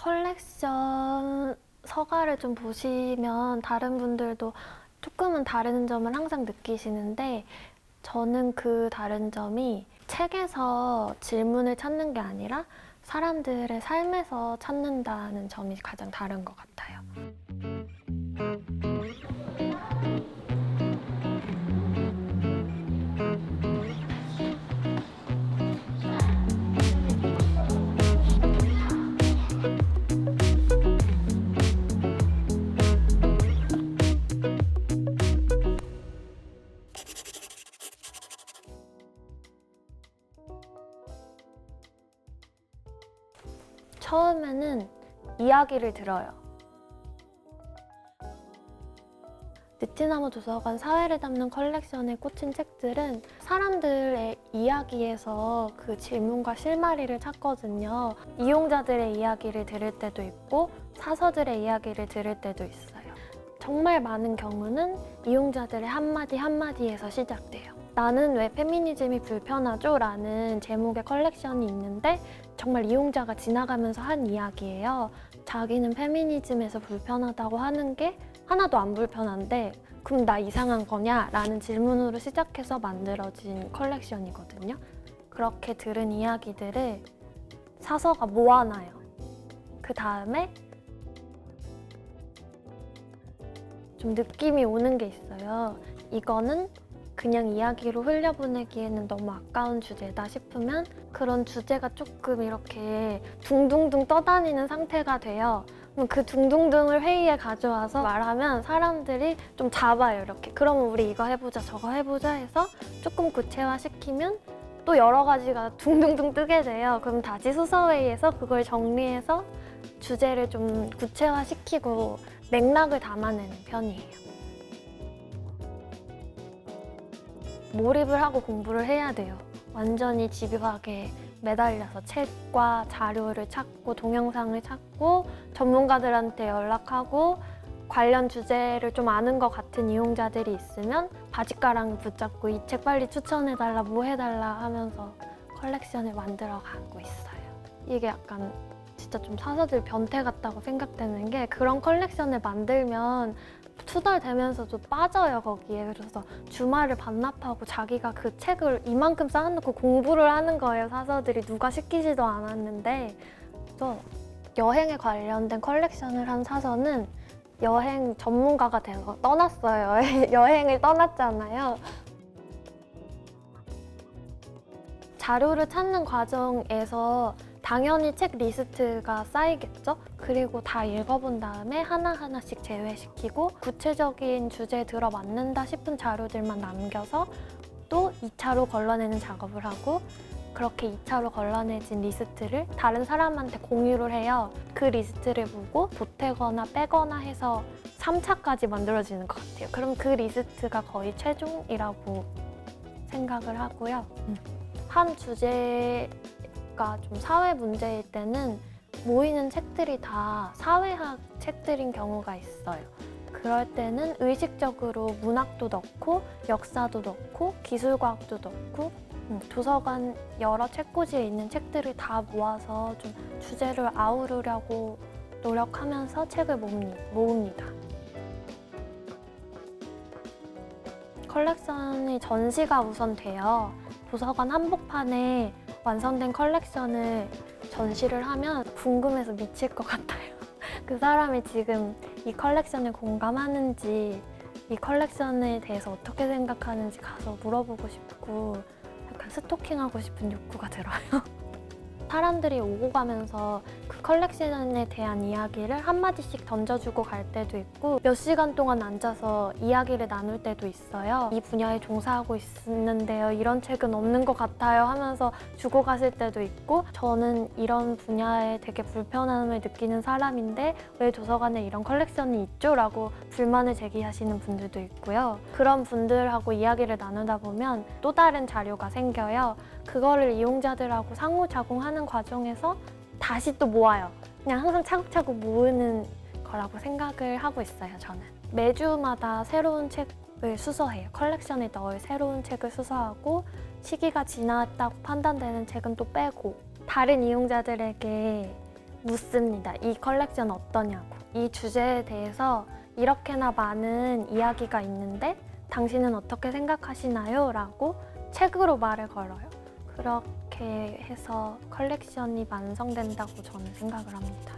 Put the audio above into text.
컬렉션 서가를 좀 보시면 다른 분들도 조금은 다른 점을 항상 느끼시는데 저는 그 다른 점이 책에서 질문을 찾는 게 아니라 사람들의 삶에서 찾는다는 점이 가장 다른 것 같아요. 처음에는 이야기를 들어요. 느티나무 도서관 사회를 담는 컬렉션에 꽂힌 책들은 사람들의 이야기에서 그 질문과 실마리를 찾거든요. 이용자들의 이야기를 들을 때도 있고 사서들의 이야기를 들을 때도 있어요. 정말 많은 경우는 이용자들의 한마디 한마디에서 시작돼요. 나는 왜 페미니즘이 불편하죠? 라는 제목의 컬렉션이 있는데 정말 이용자가 지나가면서 한 이야기예요. 자기는 페미니즘에서 불편하다고 하는 게 하나도 안 불편한데 그럼 나 이상한 거냐? 라는 질문으로 시작해서 만들어진 컬렉션이거든요. 그렇게 들은 이야기들을 사서가 모아놔요. 그 다음에 좀 느낌이 오는 게 있어요. 이거는 그냥 이야기로 흘려보내기에는 너무 아까운 주제다 싶으면 그런 주제가 조금 이렇게 둥둥둥 떠다니는 상태가 돼요. 그럼 그 둥둥둥을 회의에 가져와서 말하면 사람들이 좀 잡아요, 이렇게. 그러면 우리 이거 해보자, 저거 해보자 해서 조금 구체화시키면 또 여러 가지가 둥둥둥 뜨게 돼요. 그럼 다시 수서회의에서 그걸 정리해서 주제를 좀 구체화시키고 맥락을 담아내는 편이에요. 몰입을 하고 공부를 해야 돼요. 완전히 집요하게 매달려서 책과 자료를 찾고 동영상을 찾고 전문가들한테 연락하고 관련 주제를 좀 아는 것 같은 이용자들이 있으면 바짓가랑을 붙잡고 이 책 빨리 추천해달라, 뭐 해달라 하면서 컬렉션을 만들어가고 있어요. 이게 약간 진짜 좀 사서들 변태 같다고 생각되는 게 그런 컬렉션을 만들면 투덜대면서도 빠져요, 거기에. 그래서 주말을 반납하고 자기가 그 책을 이만큼 쌓아놓고 공부를 하는 거예요, 사서들이. 누가 시키지도 않았는데. 그래서 여행에 관련된 컬렉션을 한 사서는 여행 전문가가 돼서 떠났어요. 여행을 떠났잖아요. 자료를 찾는 과정에서 당연히 책 리스트가 쌓이겠죠? 그리고 다 읽어본 다음에 하나하나씩 제외시키고 구체적인 주제에 들어맞는다 싶은 자료들만 남겨서 또 2차로 걸러내는 작업을 하고 그렇게 2차로 걸러내진 리스트를 다른 사람한테 공유를 해요. 그 리스트를 보고 보태거나 빼거나 해서 3차까지 만들어지는 것 같아요. 그럼 그 리스트가 거의 최종이라고 생각을 하고요. 한 주제가 좀 사회 문제일 때는 모이는 책들이 다 사회학 책들인 경우가 있어요. 그럴 때는 의식적으로 문학도 넣고 역사도 넣고 기술과학도 넣고 도서관 여러 책꽂이에 있는 책들을 다 모아서 좀 주제를 아우르려고 노력하면서 책을 모읍니다. 컬렉션의 전시가 우선 돼요. 도서관 한복판에 완성된 컬렉션을 전시를 하면 궁금해서 미칠 것 같아요. 그 사람이 지금 이 컬렉션에 공감하는지 이 컬렉션에 대해서 어떻게 생각하는지 가서 물어보고 싶고 약간 스토킹하고 싶은 욕구가 들어요. 사람들이 오고 가면서 그 컬렉션에 대한 이야기를 한마디씩 던져주고 갈 때도 있고 몇 시간 동안 앉아서 이야기를 나눌 때도 있어요. 이 분야에 종사하고 있는데요. 이런 책은 없는 것 같아요 하면서 주고 가실 때도 있고 저는 이런 분야에 되게 불편함을 느끼는 사람인데 왜 도서관에 이런 컬렉션이 있죠? 라고 불만을 제기하시는 분들도 있고요. 그런 분들하고 이야기를 나누다 보면 또 다른 자료가 생겨요. 그거를 이용자들하고 상호작용하는 과정에서 다시 또 모아요. 그냥 항상 차곡차곡 모으는 거라고 생각을 하고 있어요, 저는. 매주마다 새로운 책을 수서해요. 컬렉션에 넣을 새로운 책을 수서하고 시기가 지났다고 판단되는 책은 또 빼고 다른 이용자들에게 묻습니다. 이 컬렉션 어떠냐고. 이 주제에 대해서 이렇게나 많은 이야기가 있는데 당신은 어떻게 생각하시나요? 라고 책으로 말을 걸어요. 그렇게 해서 컬렉션이 완성된다고 저는 생각을 합니다.